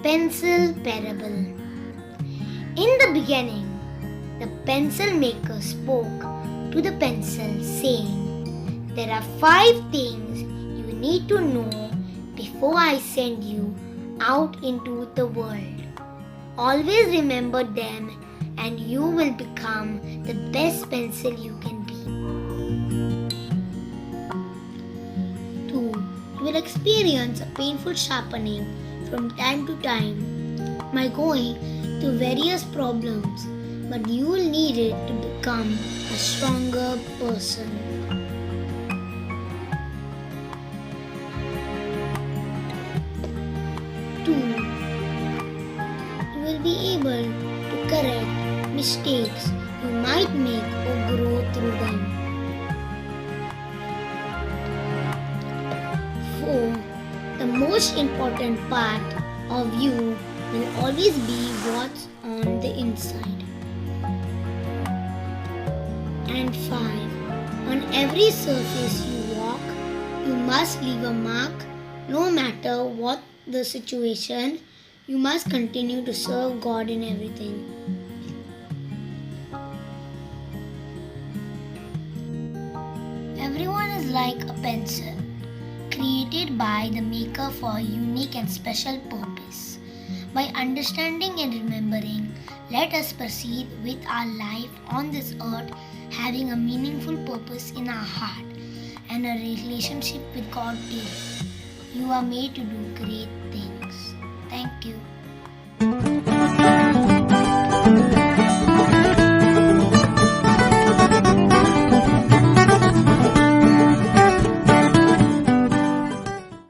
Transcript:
Pencil Parable. In the beginning, the pencil maker spoke to the pencil, saying, "There are 5 things you need to know before I send you out into the world. Always remember them, and you will become the best pencil you can be." 2. You will experience a painful sharpening from time to time by going through various problems, but you will need it to become a stronger person. 2. You will be able to correct mistakes you might make or grow through them. 4. The most important part of you will always be what's on the inside. And 5. On every surface you walk, you must leave a mark. No matter what the situation, you must continue to serve God in everything. Everyone is like a pencil, created by the maker for a unique and special purpose. By understanding and remembering, let us proceed with our life on this earth, having a meaningful purpose in our heart and a relationship with God daily. You are made to do great